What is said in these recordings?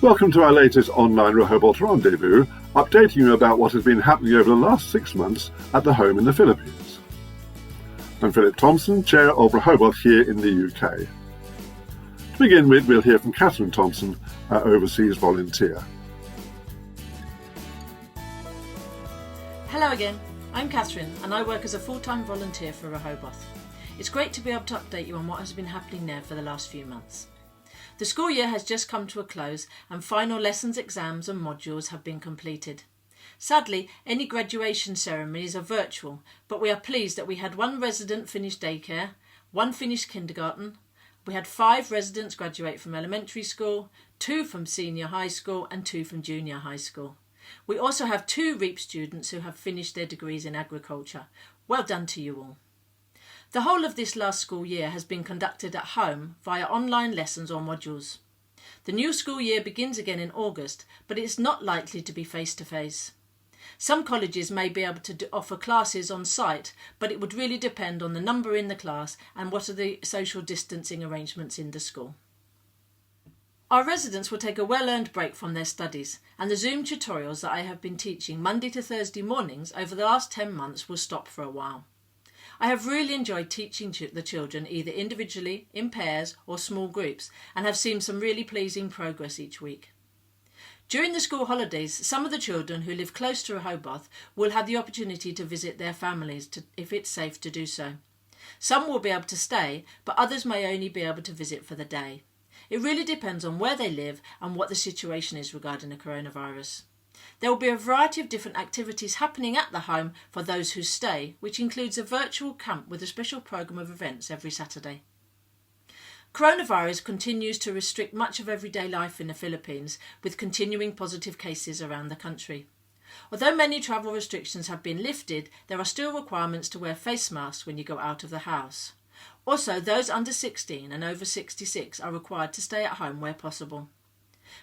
Welcome to our latest online Rehoboth Rendezvous, updating you about what has been happening over the last 6 months at the home in the Philippines. I'm Philip Thompson, Chair of Rehoboth here in the UK. To begin with, we'll hear from Catherine Thompson, our overseas volunteer. Hello again, I'm Catherine and I work as a full-time volunteer for Rehoboth. It's great to be able to update you on what has been happening there for the last few months. The school year has just come to a close and final lessons, exams and modules have been completed. Sadly, any graduation ceremonies are virtual, but we are pleased that we had 1 resident finish daycare, 1 finish kindergarten, we had 5 residents graduate from elementary school, 2 from senior high school and 2 from junior high school. We also have 2 REAP students who have finished their degrees in agriculture. Well done to you all. The whole of this last school year has been conducted at home via online lessons or modules. The new school year begins again in August, but it is not likely to be face-to-face. Some colleges may be able to offer classes on site, but it would really depend on the number in the class and what are the social distancing arrangements in the school. Our residents will take a well-earned break from their studies, and the Zoom tutorials that I have been teaching Monday to Thursday mornings over the last 10 months will stop for a while. I have really enjoyed teaching the children either individually, in pairs or small groups, and have seen some really pleasing progress each week. During the school holidays, some of the children who live close to Rehoboth will have the opportunity to visit their families if it's safe to do so. Some will be able to stay, but others may only be able to visit for the day. It really depends on where they live and what the situation is regarding the coronavirus. There will be a variety of different activities happening at the home for those who stay, which includes a virtual camp with a special programme of events every Saturday. Coronavirus continues to restrict much of everyday life in the Philippines, with continuing positive cases around the country. Although many travel restrictions have been lifted, there are still requirements to wear face masks when you go out of the house. Also, those under 16 and over 66 are required to stay at home where possible.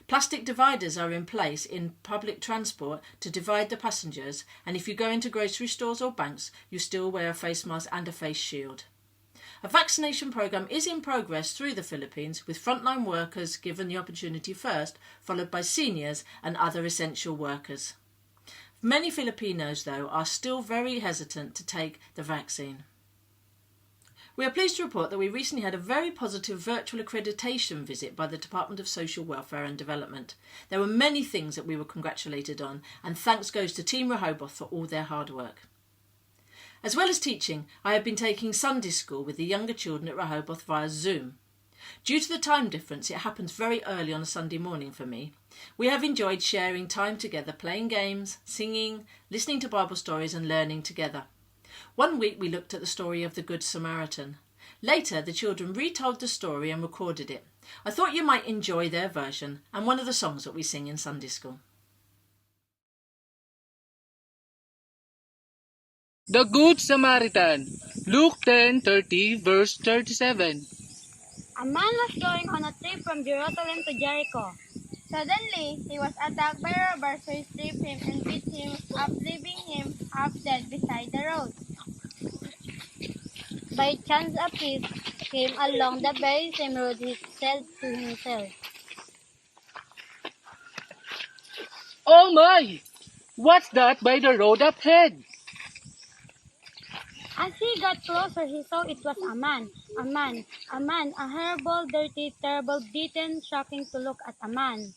Plastic dividers are in place in public transport to divide the passengers, and if you go into grocery stores or banks, you still wear a face mask and a face shield. A vaccination programme is in progress through the Philippines, with frontline workers given the opportunity first, followed by seniors and other essential workers. Many Filipinos, though, are still very hesitant to take the vaccine. We are pleased to report that we recently had a very positive virtual accreditation visit by the Department of Social Welfare and Development. There were many things that we were congratulated on, and thanks goes to Team Rehoboth for all their hard work. As well as teaching, I have been taking Sunday school with the younger children at Rehoboth via Zoom. Due to the time difference, it happens very early on a Sunday morning for me. We have enjoyed sharing time together, playing games, singing, listening to Bible stories and learning together. One week we looked at the story of the Good Samaritan. Later, the children retold the story and recorded it. I thought you might enjoy their version and one of the songs that we sing in Sunday school. The Good Samaritan, Luke 10:30, verse 37. A man was going on a trip from Jerusalem to Jericho. Suddenly, he was attacked by robbers who stripped him and beat him up, leaving him half dead beside the road. By chance, a priest came along the very same road. He said to himself, Oh my! What's that by the road up ahead? As he got closer, he saw it was a man, a horrible, dirty, terrible, beaten, shocking to look at a man.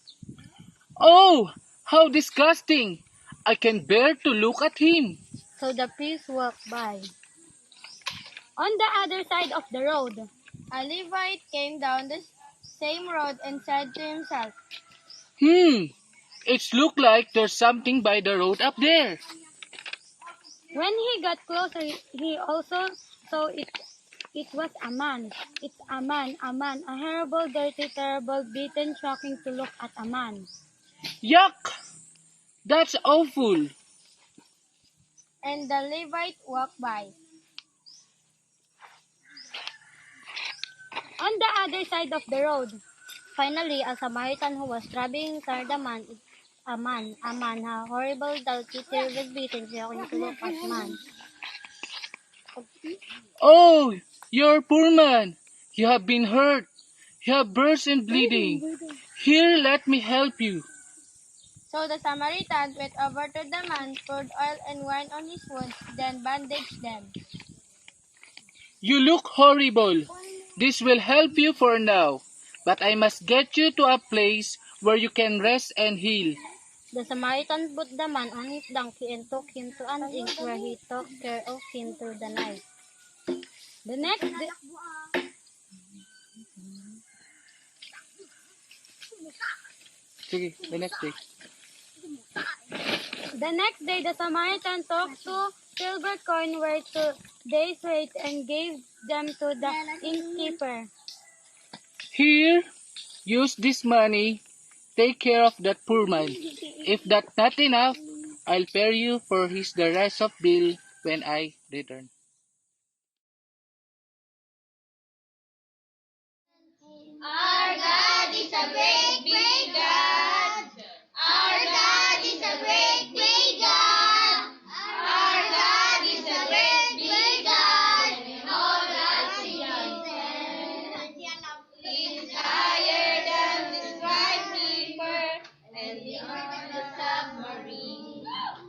Oh, how disgusting! I can bear to look at him. So the priest walked by. On the other side of the road, a Levite came down the same road and said to himself, It's look like there's something by the road up there. When he got closer, he also saw it. It was a man. It's a man, a horrible, dirty, terrible, beaten, shocking to look at a man. Yuck! That's awful. And the Levite walked by. On the other side of the road, finally, a Samaritan who was traveling saw the man. It's a horrible, dirty, terrible, beaten, shocking to look at man. Oh, you're poor man. You have been hurt. You have burst and bleeding. Here, let me help you. So the Samaritan went over to the man, poured oil and wine on his wounds, then bandaged them. You look horrible. This will help you for now, but I must get you to a place where you can rest and heal. The Samaritan put the man on his donkey and took him to an inn where he took care of him through the night. The next day, Sige, the next day. the Samaritan took 2 silver coins worth 2 days' rate and gave them to the innkeeper. Here, use this money. Take care of that poor man. If that's not enough, I'll pay you for the rest of bill when I return. Our God is a great, great God. Our God is a great, great God. Our God is a great, great God. And all that He has. He's higher than the sky keeper and the submarine.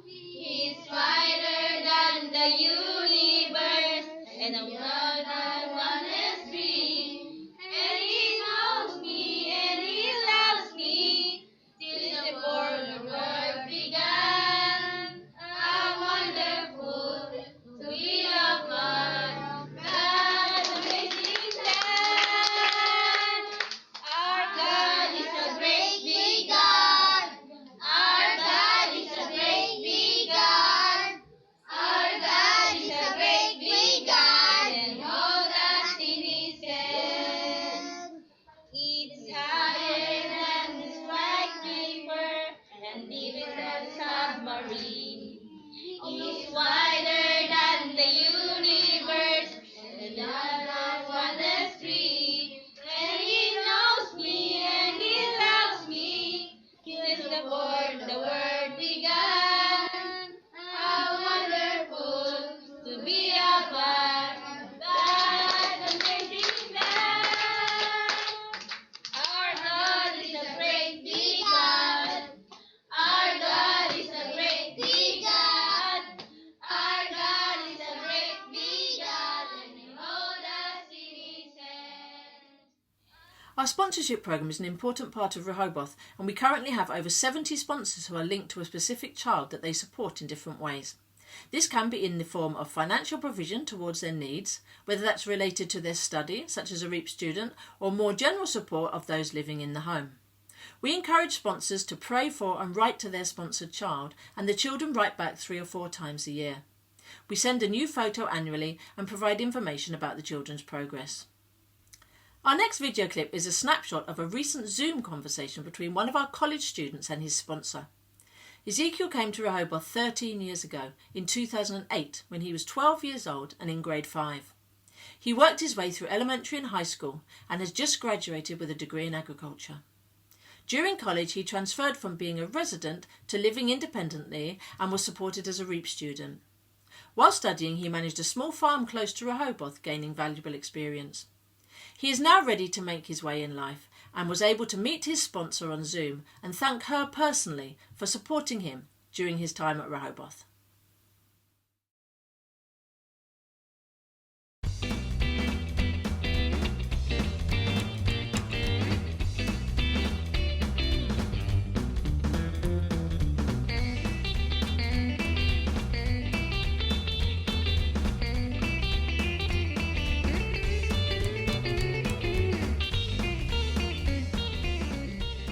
He's wider than the universe and the world that one is free. And He knows me and He loves me since before the world began. How wonderful to be a part of God's amazing plan. Our God is a great big God. Our God is a great big God. Our God is a great big God, and all that's in His hand. It's higher than the skyscraper and deeper than the submarine. It's wider than the universe and the other wonders free. And He knows me and He loves me since before the world began. How wonderful to be a part of God's amazing plan. Our God is a great big God. Our God is a great big God. Our God is a great big God, and He holds us in His hand. Our sponsorship programme is an important part of Rehoboth, and we currently have over 70 sponsors who are linked to a specific child that they support in different ways. This can be in the form of financial provision towards their needs, whether that's related to their study, such as a REAP student, or more general support of those living in the home. We encourage sponsors to pray for and write to their sponsored child, and the children write back 3 or 4 times a year. We send a new photo annually and provide information about the children's progress. Our next video clip is a snapshot of a recent Zoom conversation between one of our college students and his sponsor. Ezekiel came to Rehoboth 13 years ago, in 2008, when he was 12 years old and in grade 5. He worked his way through elementary and high school and has just graduated with a degree in agriculture. During college, he transferred from being a resident to living independently and was supported as a REAP student. While studying, he managed a small farm close to Rehoboth, gaining valuable experience. He is now ready to make his way in life and was able to meet his sponsor on Zoom and thank her personally for supporting him during his time at Rehoboth.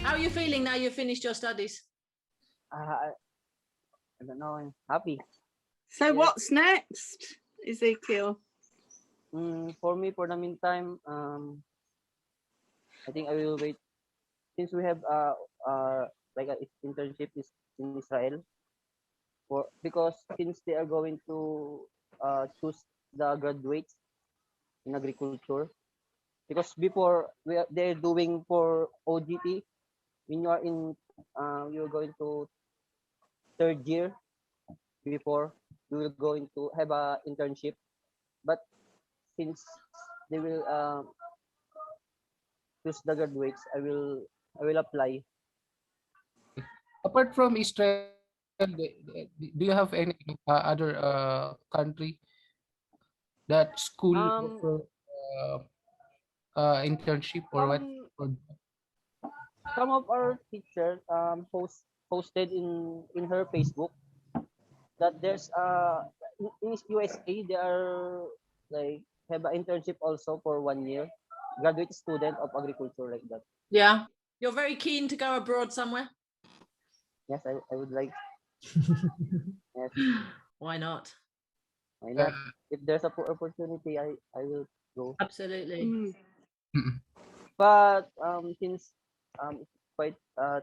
How are you feeling now you've finished your studies? I don't know. I'm happy. So what's next, Ezekiel? For me, for the meantime, I think I will wait since we have like an internship is in Israel because since they are going to choose the graduates in agriculture because before they're doing for OGT when you are in you're going to third year before you will going to have a internship, but since they will choose the graduates, I will I will apply. Apart from Israel, do you have any other country that school Um, offer internship or what? some Or, some of our teachers posted in her Facebook that there's in USA they are like have an internship also for 1 year, graduate student of agriculture like that. Yeah. You're very keen to go abroad somewhere? Yes, I would like. Yes, Why not? why uh, not? If there's a opportunity, I will go. Absolutely. Mm. But since it's quite a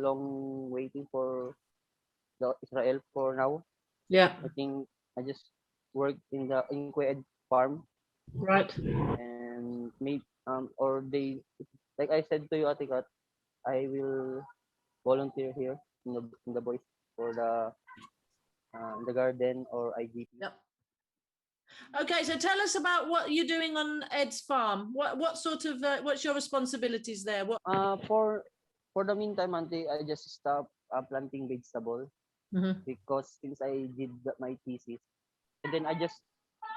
long waiting for the Israel for now, Yeah. I think I just work in the Inqued farm Right. and maybe or they like I said to you, Atikat, I will volunteer here in the boys for the garden or IGP. Yep. Okay, so tell us about what you're doing on Ed's farm. What sort of what's your responsibilities there? What? For the meantime, Auntie, I just stopped planting vegetable Mhm. because since I did my thesis, and then I just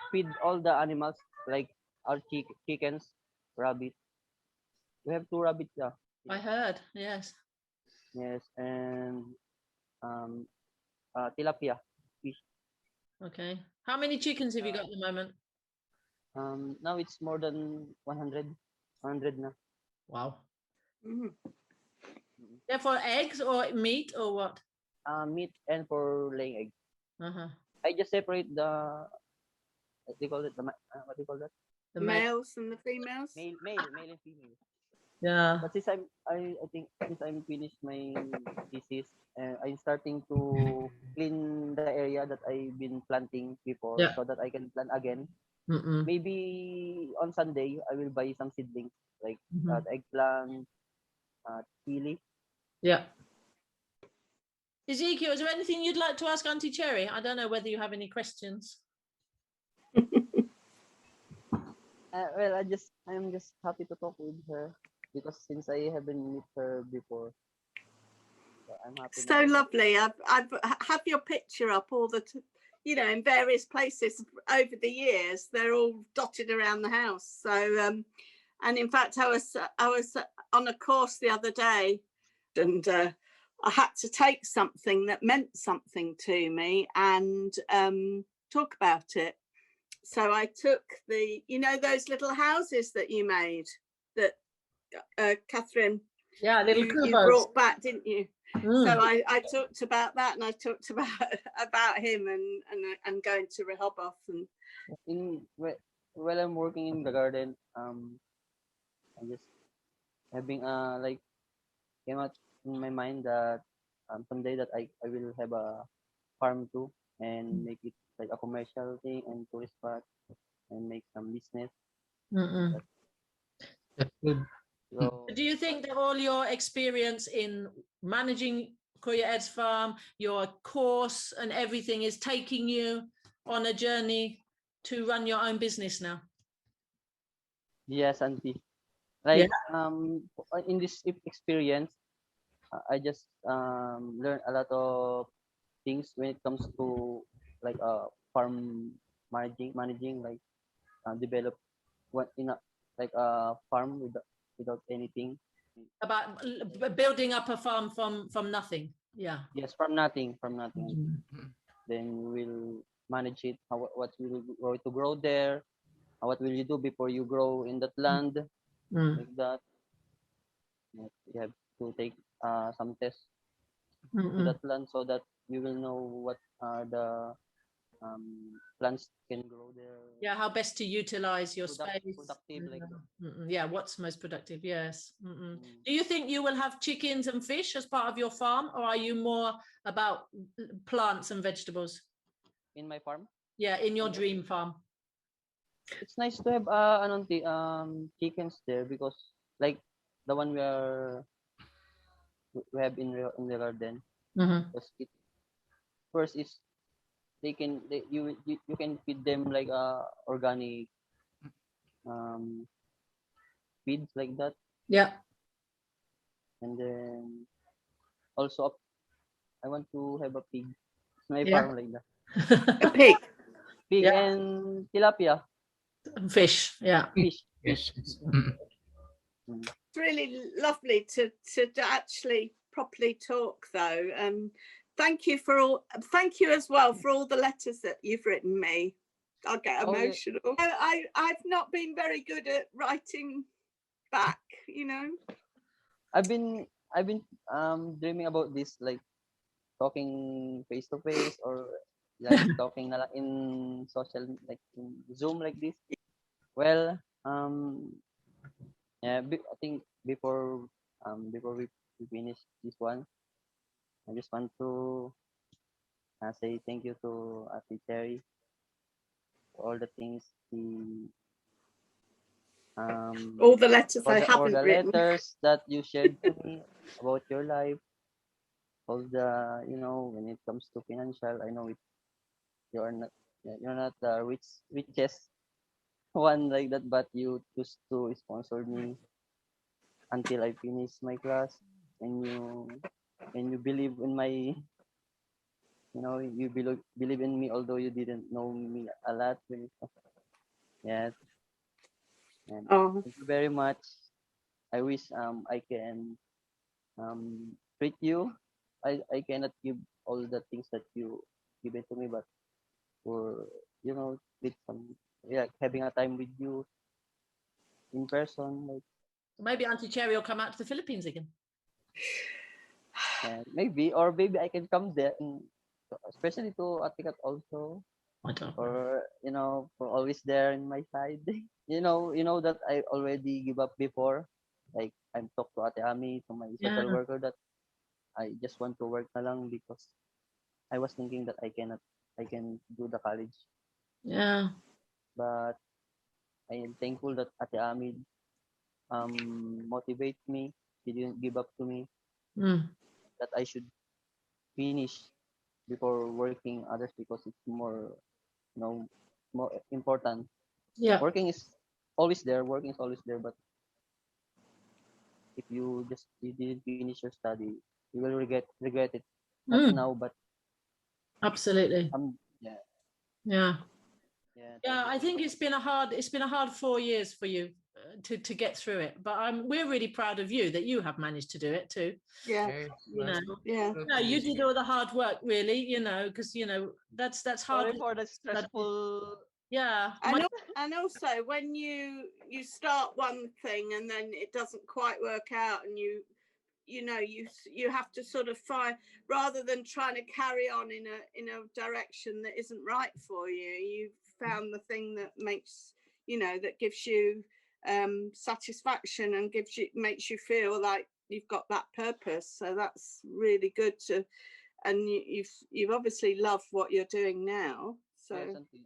feed all the animals like our chickens, rabbit. We have two rabbits, yeah. I heard. Yes. Yes, and um, tilapia fish. Okay. How many chickens have you got at the moment? Now it's more than 100 na. Wow. Mm. They're for eggs or meat or what? Meat and for laying eggs. Uh-huh. I just separate the what do you call it? What do you call that? The Males and the females. Male and female. Yeah. But since I think since I'm finished my thesis, I'm starting to clean the area that I've been planting before, Yeah. so that I can plant again. Mm-mm. Maybe on Sunday I will buy some seedlings like Mhm. the eggplant, chili. Yeah. Ezekiel, is there anything you'd like to ask Auntie Cherry? I don't know whether you have any questions. Well, I'm just happy to talk with her because since I haven't met her before, so I'm happy. So lovely. I've have your picture up all the, in various places over the years. They're all dotted around the house. So, and in fact, I was on a course the other day, and I had to take something that meant something to me and talk about it. So I took those little houses that you made that Catherine, Yeah, little you Kubas. brought back, didn't you? Mm. So I talked about that, and I talked about him and going to Rehoboth and While I'm working in the garden, I'm just having like came out in my mind that someday that I will have a farm too and make it like a commercial thing and tourist spot and make some business. Mm-mm. that's good. So Do you think that all your experience in managing Korea Ed's farm, your course and everything is taking you on a journey to run your own business now? yes, Auntie. Yeah. Like in this experience, I just learned a lot of things when it comes to like farm managing like develop what in a like a farm without anything. About building up a farm from nothing. Yeah. Yes, from nothing, from nothing. Mm. Then you will manage it. How what will you going to grow there? What will you do before you grow in that land? Mm. Like that. Yes, you have to take some tests to Mm-mm. that land so that you will know what are the plants can grow there. Yeah, how best to utilize your space. Productive like that. Yeah, what's most productive? Yes. Mm. Do you think you will have chickens and fish as part of your farm, or are you more about plants and vegetables? In my farm, Yeah, in your dream farm. it's nice to have chickens there because like the one we have in the garden. Mm-hmm. Because it first is you can feed them like organic feeds like that. Yeah. and then also I want to have a pig. My Yeah. farm like that. A pig. Pig Yeah. and tilapia Fish. Yeah. fish. Yes. It's really lovely to actually properly talk though. Thank you as well for all the letters that you've written me. I'll get Oh, yeah. emotional. I've not been very good at writing back, you know. I've been dreaming about this, like talking face to face, or like talking na lang in social, like in Zoom like this. Well, yeah, I think before we finish this one, I just want to say thank you to Ate Cherry for all the things he All the letters I for haven't the written. letters that you shared to me about your life, all the, when it comes to financial. I know you're not you're not the richest one like that, but you choose to sponsor me until I finish my class, and you believe in my, you believe in me, although you didn't know me a lot. Yes, and Oh, thank you very much. I wish I can treat you. I cannot give all the things that you give it to me, but for, with some, yeah, having a time with you in person, like, Maybe Auntie Cherry will come out to the Philippines again. maybe, or maybe I can come there, especially to Atikat also, I don't know. or for always there in my side. You know that I already give up before. Like, I'm talked to Ate Ami, to my Yeah. social worker, that I just want to work na lang, because I was thinking that I can do the college, Yeah. but I am thankful that Ate Ami motivate me. She didn't give up to me, Mm. that I should finish before working others, because it's more important. Yeah. Working is always there, but if you didn't finish your study, you will regret it. Not Mm. now, but Absolutely. yeah, Yeah. yeah. Yeah, Thank I you so think much. it's been a hard 4 years for you to get through it. But we're really proud of you that you have managed to do it too. yeah, Yes. You know, yeah. no, you did all the hard work, really. Because that's hard. Sorry for the stressful. Yeah, And also when you start one thing and then it doesn't quite work out, and you have to sort of find, rather than trying to carry on in a direction that isn't right for you, you've found the thing that makes, that gives you satisfaction, and makes you feel like you've got that purpose. So that's really good and you've obviously loved what you're doing now. So Yes, auntie.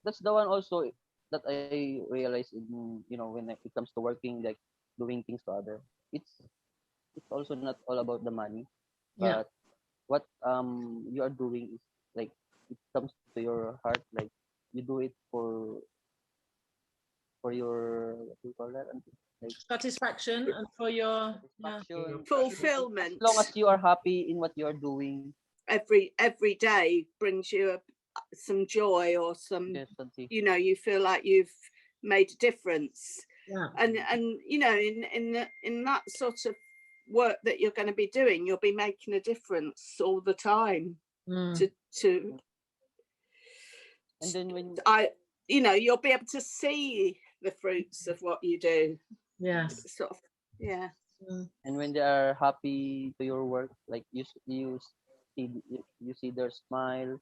That's the one also that I realize in, when it comes to working, like doing things to other. It's also not all about the money, yeah, but what you are doing is, like, it comes to your heart, like you do it for your, what do you call that, auntie? Like, satisfaction and for your satisfaction. As fulfillment. long as you are happy in what you are doing. Every day brings you some joy, or some, Yes, auntie. you feel like you've made a difference. yeah. And in that sort of work that you're going to be doing, you'll be making a difference all the time. Mm. To And then when you'll be able to see the fruits of what you do. Yes. Sort of, yeah. Mm. and when they are happy to your work, like you see their smile.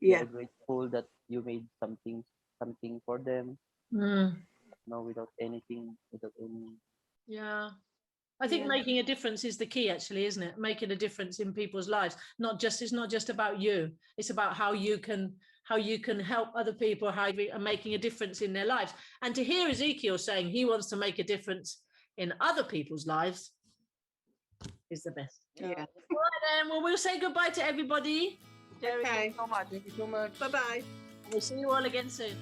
They Yeah. are grateful that you made something for them, Mm. without anything, without any. Yeah. I think Yeah. making a difference is the key, actually, isn't it? Making a difference in people's lives. It's not just about you. It's about how you can help other people, how you are making a difference in their lives. And to hear Ezekiel saying he wants to make a difference in other people's lives is the best. Yeah. All right, then. Well, we'll say goodbye to everybody. Jerry, Okay. thank you so much. Thank you so much. Bye bye. We'll see you all again soon.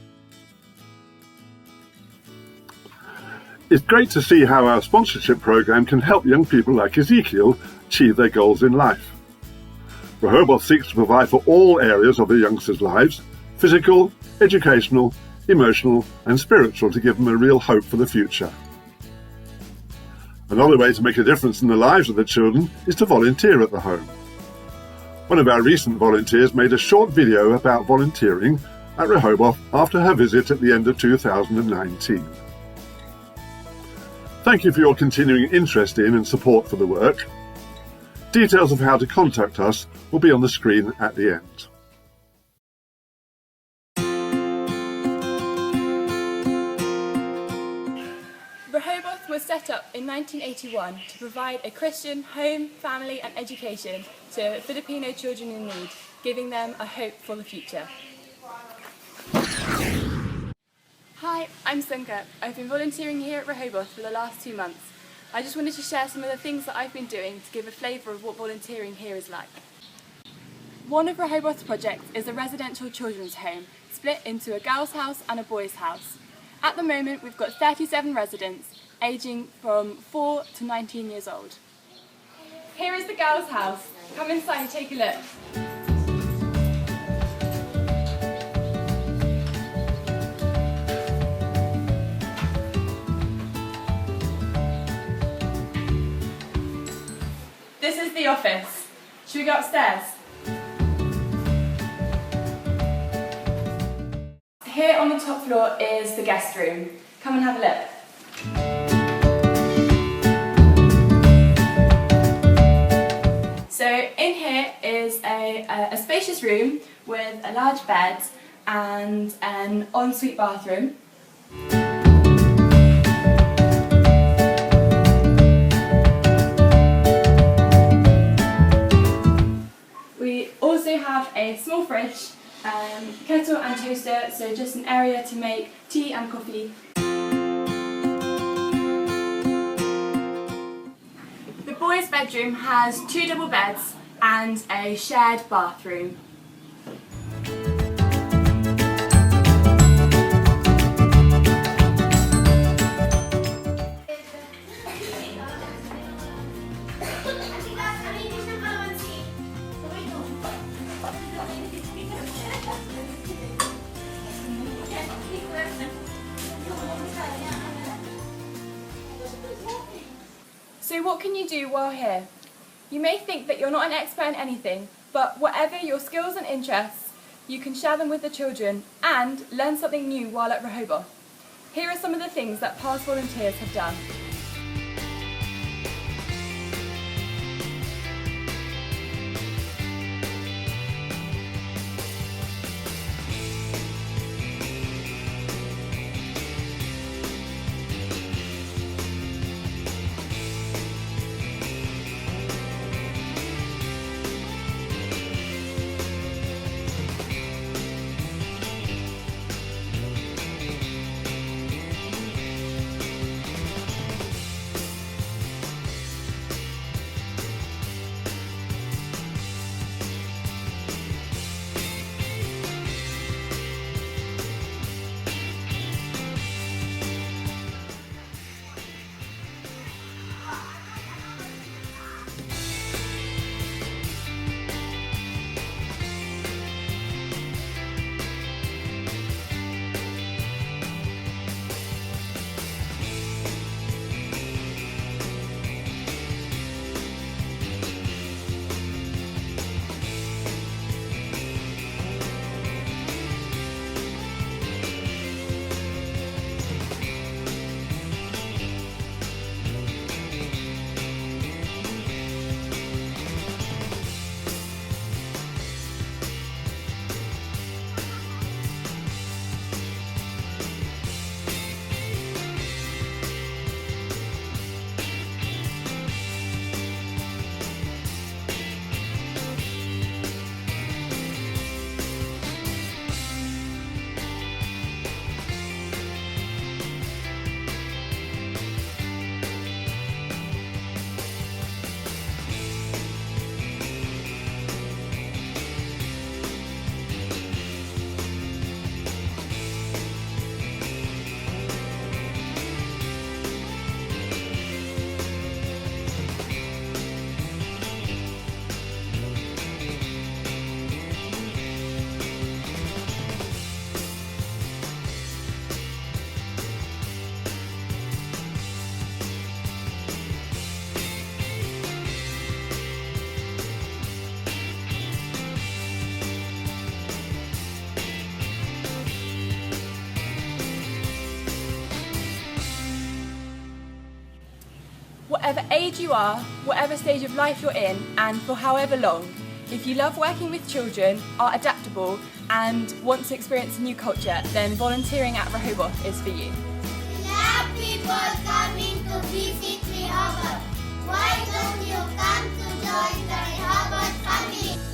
It's great to see how our sponsorship program can help young people like Ezekiel achieve their goals in life. Rehoboth seeks to provide for all areas of the youngsters' lives, physical, educational, emotional and spiritual, to give them a real hope for the future. Another way to make a difference in the lives of the children is to volunteer at the home. One of our recent volunteers made a short video about volunteering at Rehoboth after her visit at the end of 2019. Thank you for your continuing interest in and support for the work. Details of how to contact us will be on the screen at the end. Rehoboth was set up in 1981 to provide a Christian home, family and education to Filipino children in need, giving them a hope for the future. Hi, I'm Sunka. I've been volunteering here at Rehoboth for the last 2 months. I just wanted to share some of the things that I've been doing to give a flavour of what volunteering here is like. One of Rehoboth's projects is a residential children's home, split into a girls' house and a boys' house. At the moment, we've got 37 residents, aging from 4 to 19 years old. Here is the girls' house. Come inside and take a look. This is the office. Should we go upstairs? Here on the top floor is the guest room. Come and have a look. So in here is a spacious room with a large bed and an ensuite bathroom. We also have a small fridge, kettle and toaster, so just an area to make tea and coffee. The boys' bedroom has 2 double beds and a shared bathroom. So what can you do while here? You may think that you're not an expert in anything, but whatever your skills and interests, you can share them with the children and learn something new while at Rehoboth. Here are some of the things that past volunteers have done. whatever age you are, whatever stage of life you're in, and for however long. If you love working with children, are adaptable, and want to experience a new culture, then volunteering at Rehoboth is for you. We have people coming to visit Rehoboth. Why don't you come to join the Rehoboth family?